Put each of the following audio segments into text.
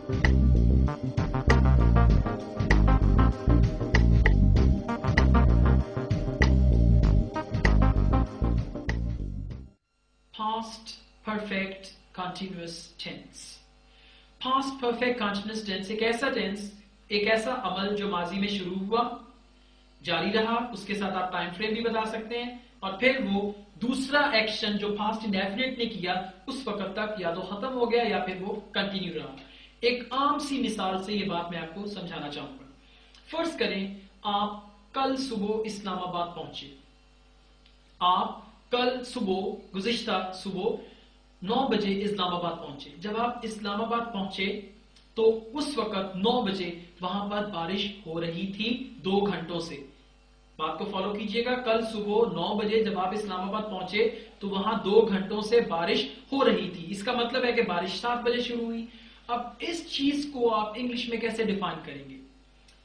Past perfect continuous tense. Past perfect continuous tense एक ऐसा tense, एक ऐसा अमल जो माजी में शुरू हुआ, जारी रहा, उसके साथ आप टाइम फ्रेम भी बता सकते हैं, और फिर वो दूसरा एक्शन जो पास्ट इंडेफिनिट ने किया उस वक्त तक या तो खत्म हो गया या फिर वो कंटिन्यू रहा। एक आम सी मिसाल से ये बात मैं आपको समझाना चाहूंगा। फर्ज करें आप कल सुबह इस्लामाबाद पहुंचे। आप कल सुबह गुज़िश्ता सुबह 9 बजे इस्लामाबाद पहुंचे। जब आप इस्लामाबाद पहुंचे तो उस वक्त 9 बजे वहां पर बारिश हो रही थी 2 घंटों से। बात को फॉलो कीजिएगा, कल सुबह 9 बजे जब आप इस्लामाबाद पहुंचे तो वहां 2 घंटों से बारिश हो रही थी। इसका मतलब है कि बारिश 7 बजे शुरू हुई। अब इस चीज को आप इंग्लिश में कैसे डिफाइन करेंगे?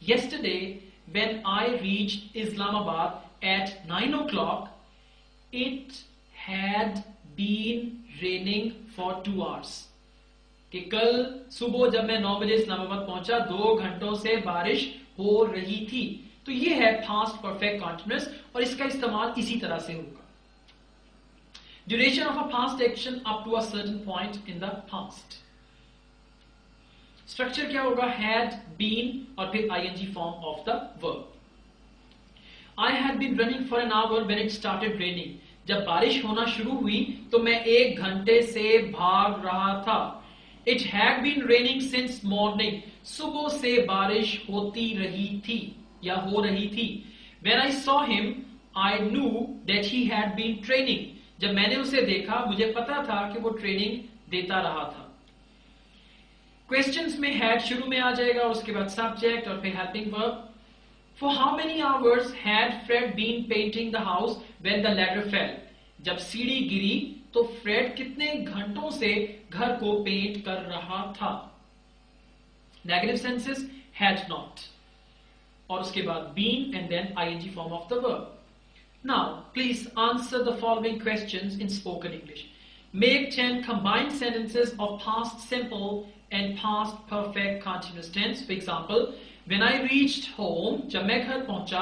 Yesterday when I reached Islamabad at 9 o'clock it had been raining for 2 hours. कि कल सुबह जब मैं 9 बजे इस्लामाबाद पहुंचा 2 घंटों से बारिश हो रही थी। तो ये है पास्ट परफेक्ट कंटीन्यूअस और इसका इस्तेमाल इसी तरह से होगा। Duration of a past action up to a certain point in the past. Structure क्या होगा? हैड, बीन और फिर ING form of the verb. I had been running for an hour when it started raining. जब बारिश होना शुरू हुई तो मैं 1 घंटे से भाग रहा था। It had been raining since morning. सुबह से बारिश होती रही थी या हो रही थी। When I saw him, I knew that he had been training. जब मैंने उसे देखा मुझे पता था कि वो ट्रेनिंग देता रहा था। क्वेश्चंस में had शुरू में आ जाएगा और उसके बाद सब्जेक्ट और फिर helping verb. For how many hours had Fred been painting the house when the ladder fell? जब सीढ़ी गिरी तो फ्रेड कितने घंटों से घर को पेंट कर रहा था? नेगेटिव सेंसेस had not और उसके बाद been and then ing form of the verb. Now please answer the following questions in spoken English. Make 10 combined sentences of past simple and past perfect continuous tense. For example, when I reached home, जब मैं घर पहुंचा,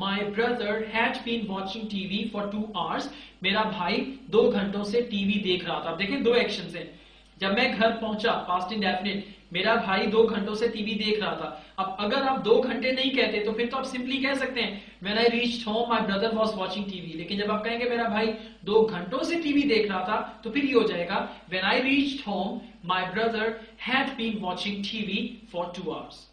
my brother had been watching TV for 2 hours. मेरा भाई 2 घंटों से TV देख रहा था। अब देखें 2 एक्शंस हैं। जब मैं घर पहुंचा, पास्ट इंडेफिनिट, मेरा भाई 2 घंटों से टीवी देख रहा था। अब अगर आप 2 घंटे नहीं कहते तो फिर तो आप सिंपली कह सकते हैं when I reached home, my brother was watching TV. लेकिन जब आप कहेंगे मेरा भाई 2 घंटों से टीवी देख रहा था तो फिर ये हो जाएगा when I reached home, my brother had been watching TV for 2 hours.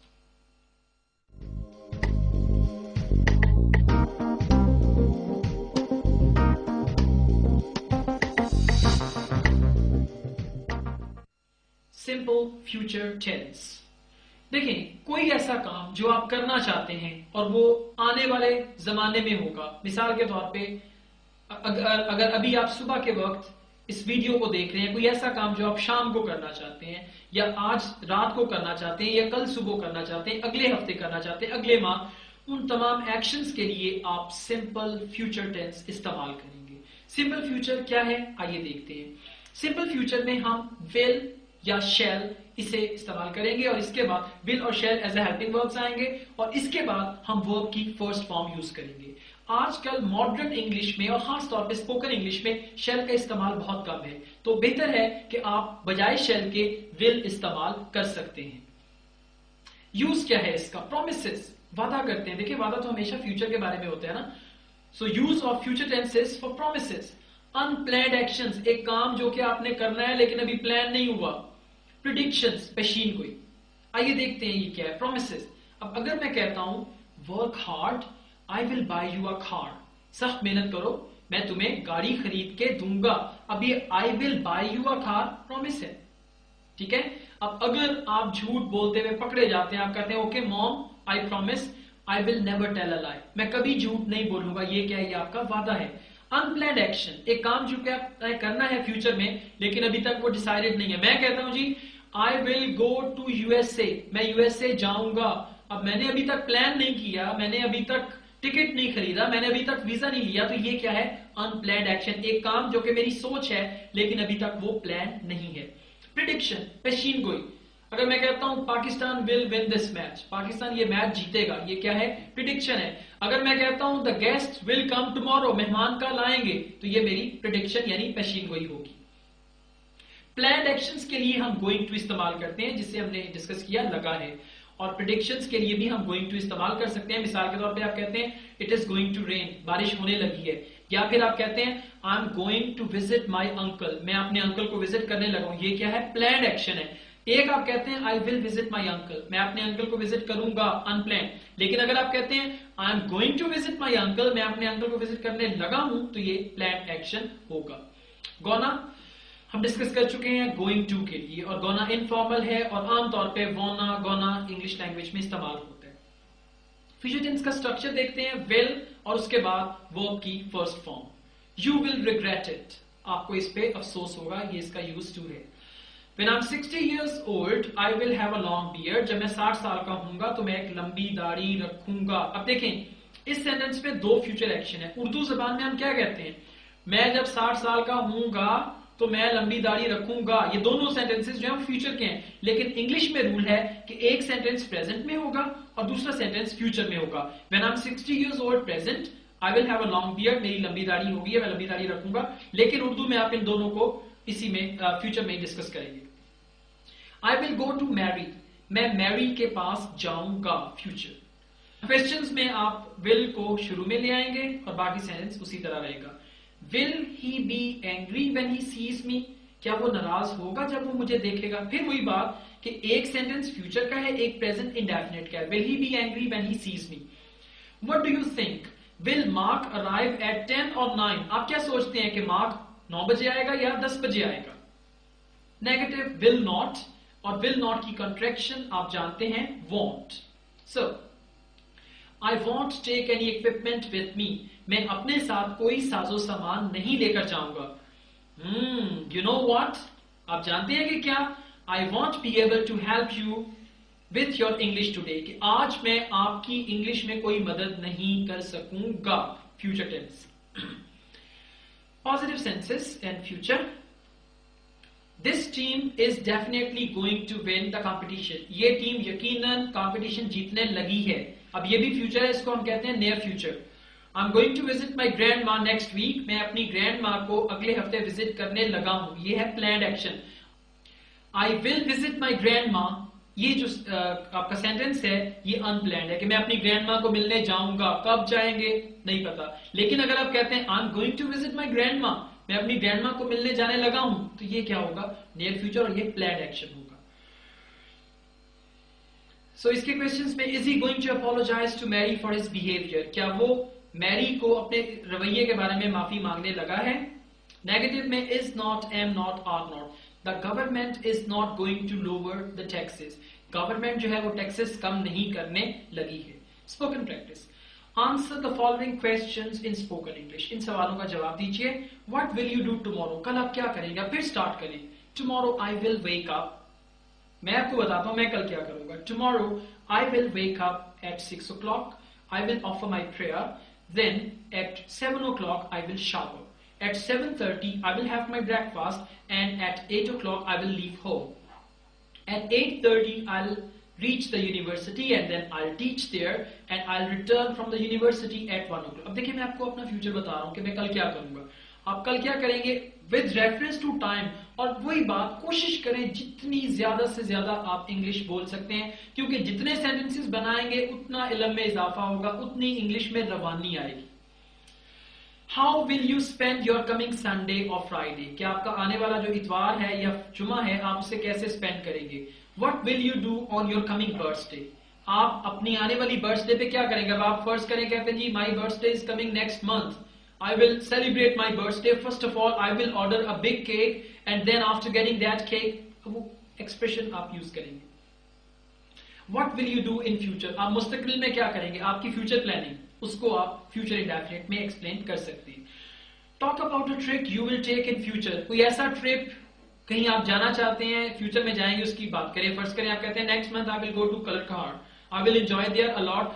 Simple future tense. देखें, कोई ऐसा काम जो आप करना चाहते हैं और वो आने वाले जमाने में होगा। मिसाल के तौर पे अगर अभी आप सुबह के वक्त इस वीडियो को देख रहे हैं, कोई ऐसा काम जो आप शाम को करना चाहते हैं या आज रात को करना चाहते हैं या कल सुबह करना चाहते हैं, अगले हफ्ते करना चाहते हैं, अगले माह, उन तमाम एक्शंस के लिए आप सिंपल फ्यूचर टेंस इस्तेमाल करेंगे। सिंपल फ्यूचर क्या है आइए देखते हैं। सिंपल फ्यूचर में हम विल या शैल इसे इस्तेमाल करेंगे और इसके बाद विल और shall as a helping verbs आएंगे और इसके बाद हम वर्ब की फर्स्ट फॉर्म यूज करेंगे। आजकल मॉडर्न इंग्लिश में और खास तौर पे स्पोकन इंग्लिश में शैल का इस्तेमाल बहुत कम है, तो बेहतर है कि आप बजाय शैल के विल इस्तेमाल कर सकते हैं। यूज क्या है इसका? प्रोमिसेस, वादा करते हैं। देखिए, वादा तो हमेशा फ्यूचर के बारे में होता है ना। So use of future tenses for promises. Unplanned actions, एक काम जो कि आपने करना है लेकिन अभी प्लान नहीं हुआ। प्रिडिक्शंस, पेशीन गोई। आइए देखते हैं ये क्या है। प्रोमिसेस। अब अगर मैं कहता हूं work hard, I will buy you a car, सख्त मेहनत करो, मैं तुम्हें गाड़ी खरीद के दूंगा। अब ये I will buy you a car promise है, ठीक है। अब अगर आप झूठ बोलते हुए पकड़े जाते हैं, आप कहते हैं okay mom I promise I will never tell a lie, मैं कभी झूठ नहीं बोलूंगा, ये क्या है? ये आपका वादा है। अनप्लैन्ड एक्शन, एक काम जो क्या करना है फ्यूचर में लेकिन अभी तक वो डिसाइडेड नहीं है। मैं कहता हूं जी I will go to USA, मैं यूएसए जाऊंगा। अब मैंने अभी तक प्लान नहीं किया, मैंने अभी तक टिकट नहीं खरीदा, मैंने अभी तक वीजा नहीं लिया, तो ये क्या है? अनप्लैन्ड एक्शन, एक काम जो कि मेरी सोच है लेकिन अभी तक वो प्लान नहीं है। प्रिडिक्शन, पेशीन गोई। अगर मैं कहता हूं Pakistan will win this match, Pakistan ये मैच जीतेगा, ये क्या है? प्रिडिक्शन है। अगर मैं कहता हूं the guest will come tomorrow, मेहमान कल आएंगे, तो ये मेरी प्रिडिक्शन यानी पेशीन गोई होगी। प्लान्ड एक्शंस के लिए हम गोइंग टू इस्तेमाल करते हैं, जिससे हमने डिस्कस किया लगा है, और प्रिडिक्शंस के लिए भी हम गोइंग टू इस्तेमाल कर सकते हैं। मिसाल के तौर पे आप कहते हैं it is going to rain, बारिश होने लगी है, या फिर आप कहते हैं I am going to visit my uncle, मैं अपने अंकल को विजिट करने लगा हूं, ये क्या है? प्लान्ड एक्शन है। एक आप कहते हैं I will visit my uncle, मैं अपने अंकल को विजिट करूंगा, अनप्लान। लेकिन अगर आप कहते हैं I am going to visit my uncle, मैं अपने अंकल को विजिट करने लगा हूं, तो ये प्लान्ड एक्शन होगा। गोना हम डिस्कस कर चुके हैं गोइंग टू के लिए, और गोना इनफॉर्मल है और आमतौर पे वोना गोना इंग्लिश लैंग्वेज में इस्तेमाल होता है। फ्यूचर टेंस का स्ट्रक्चर देखते हैं, विल और उसके बाद वर्ब की first form. You will regret it, आपको इस पे अफसोस होगा, ये इसका यूज टू है। When I'm 60 years old, I will have a long beard. जब मैं 60 साल का हूंगा तो मैं एक लंबी दाढ़ी रखूंगा। अब देखें इस सेंटेंस में दो फ्यूचर एक्शन है। उर्दू जबान में हम क्या कहते हैं? मैं जब 60 साल का हूंगा तो मैं लंबी दाढ़ी रखूंगा। ये दोनों सेंटेंसेस जो है फ्यूचर के हैं, लेकिन इंग्लिश में रूल है कि एक सेंटेंस प्रेजेंट में होगा और दूसरा सेंटेंस फ्यूचर में होगा। When I'm 60 years old present, I will have a long beard. मेरी लंबी दाढ़ी होगी, मैं लंबी दाढ़ी रखूंगा। लेकिन उर्दू में आप इन दोनों को इसी में फ्यूचर में डिस्कस करेंगे। I will go to Mary, मैं मैरी के पास जाऊंगा, फ्यूचर। क्वेश्चंस में आप विल को शुरू में ले आएंगे और बाकी सेंटेंस उसी तरह रहेगा। Will he be angry when he sees me, क्या वो नाराज होगा जब वो मुझे देखेगा? फिर वही बात कि एक सेंटेंस फ्यूचर का है, एक प्रेजेंट इंडेफिनिट का है। Will he be angry when he sees me. What do you think, will mark arrive at 10 और 9? आप क्या सोचते हैं कि मार्क 9 बजे आएगा या 10 बजे आएगा? नेगेटिव विल नॉट, और विल नॉट की कॉन्ट्रैक्शन आप जानते हैं won't. So I won't take any equipment with me, मैं अपने साथ कोई साजो सामान नहीं लेकर जाऊंगा। यू नो व्हाट, आप जानते हैं कि क्या? I won't be able to help you with your English today, कि आज मैं आपकी इंग्लिश में कोई मदद नहीं कर सकूंगा, future tense. Positive senses and future. This team is definitely going to win the competition. ये टीम यकीनन कंपटीशन जीतने लगी है। अब ये भी फ्यूचर है, इसको हम कहते हैं near future. I'm going to visit my grandma next week. मैं अपनी ग्रैंडमा को अगले हफ्ते विजिट करने लगा हूं, ये है planned action. I will visit my grandma, ये जो आपका सेंटेंस है ये अनप्लान्ड है कि मैं अपनी ग्रैंडमा को मिलने जाऊंगा। कब जाएंगे नहीं पता। लेकिन अगर आप कहते हैं I'm going to visit my grandma, मैं अपनी ग्रैंडमा को मिलने जाने लगा हूं, तो ये क्या होगा? नियर फ्यूचर, और ये प्लान्ड एक्शन होगा। सो इसके क्वेश्चंस में, is he going to apologize to Mary for his behaviour, क्या वो मैरी को अपने रवैये के बारे में माफी मांगने लगा है? नेगेटिव में is not, am not, are not. The government is not going to lower the taxes, government जो है वो टैक्सेस कम नहीं करने लगी है। Spoken practice. Answer the following questions in spoken English, इन सवालों का जवाब दीजिए। What will you do tomorrow, कल आप क्या करेंगे? फिर स्टार्ट करें। Tomorrow I will wake up, मैं आपको बताता हूं मैं कल क्या करूंगा। Tomorrow I will wake up at 6 o'clock, I will offer my prayer, then at 7 o'clock I will shower, at 7:30 I will have my breakfast, and at 8 o'clock I will leave home, at 8:30 I'll reach the university and then I'll teach there and I'll return from the university at 1 o'clock. अब देखिए मैं आपको अपना future बता रहा हूं कि मैं कल क्या करूंगा। आप कल क्या करेंगे विद रेफरेंस टू टाइम, और वही बात कोशिश करें जितनी ज्यादा से ज्यादा आप इंग्लिश बोल सकते हैं, क्योंकि जितने सेंटेंसेस बनाएंगे उतना इल्म में इजाफा होगा, उतनी इंग्लिश में रवानी आएगी। How will you spend your coming Sunday और फ्राइडे, क्या आपका आने वाला जो इतवार है या जुमा है आप उसे कैसे स्पेंड करेंगे? What will you do on your coming birthday? आप अपनी आने वाली बर्थडे पे क्या करेंगे? अब आप फर्स्ट करें, कहते हैं जी my birthday is coming next month, I will celebrate my birthday, first of all I will order a big cake and then after getting that cake, वो एक्सप्रेशन आप यूज करेंगे। What will you do in future, आप मुस्तकबिल में क्या करेंगे? आपकी future planning, उसको आप फ्यूचर इंडेफिनिट में एक्सप्लेन कर सकते हैं। Talk about a trip you will take in future, कोई ऐसा ट्रिप कहीं आप जाना चाहते हैं, फ्यूचर में जाएंगे, उसकी बात करें। फर्स्ट करें, आप कहते हैं next month I will go to कलरकाड, I will enjoy there a lot,